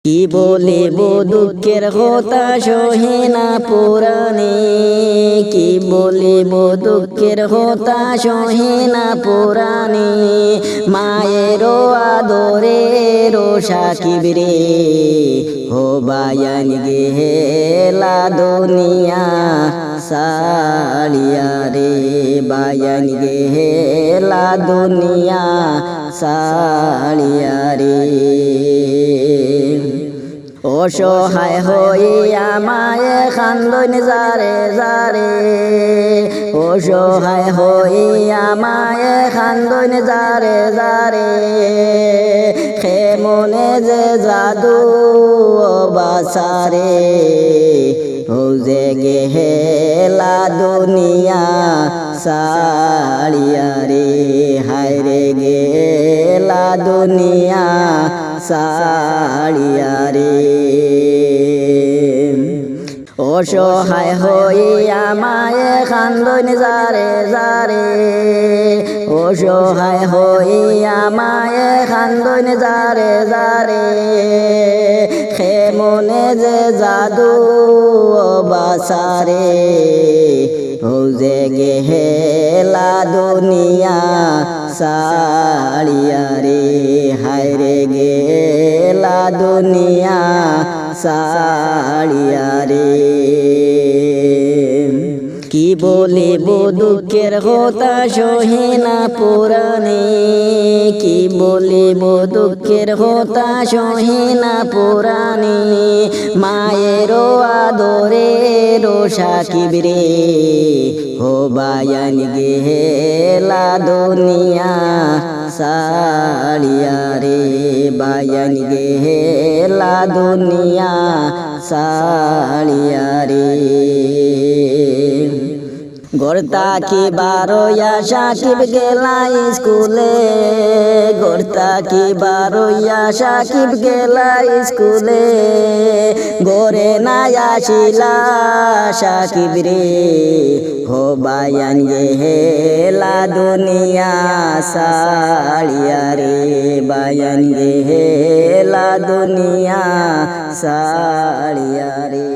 কি বলিব দুঃখের কথা সহে না পুরাণে, কি বলিব দুঃখের কথা সহে না পুরাণে। মায়েরও আদরেরও সাকিব রে, হো বায়ান গেলা দুনিয়া সালিয়া রে, বায়ান গেলা দুনিয়া সালিয়া রে। অসহায় হইয়া মায়ে কান্দন যারে যারে, অসহায় হইয়া মায়ে কান্দন যারে যারে। কেমনে যে জাদু বাসারে, ও যে গেলা দুনিয়া সালিয়া রে, হায় রে গেলা দুনিয়া সালিয়া রে। অসহায় হইয়া মায়ে কান্দন যারে যারে, অসহায় হইয়া মায়ে কান্দন যারে যারে। কেমনে যে জাদু বাসারে, ও যে গেলা দুনিয়া সালিয়া রে, হায় রে গেলা দুনিয়া সালিয়া রে। কি বলিব দুঃখের কথা সহে না পুরাণে, কি বলিব দুঃখের কথা সহে না পুরাণে। মায়েরও আদরেরও সাকিব রে, হো বায়ান গেলা দুনিয়া সালিয়া রে, বায়ান গেলা দুনিয়া সালিয়া রে। গর্তা কি বারোয়া সাকিব গেলা স্কুলে, গর্তা কি বারোয়া সাকিব গেলা স্কুলে। গোরে না আসিলা সাকিব রে, হো বায়ান গেলা দুনিয়া সালিয়া রে, বায়ান গেলা দুনিয়া সালিয়া রে।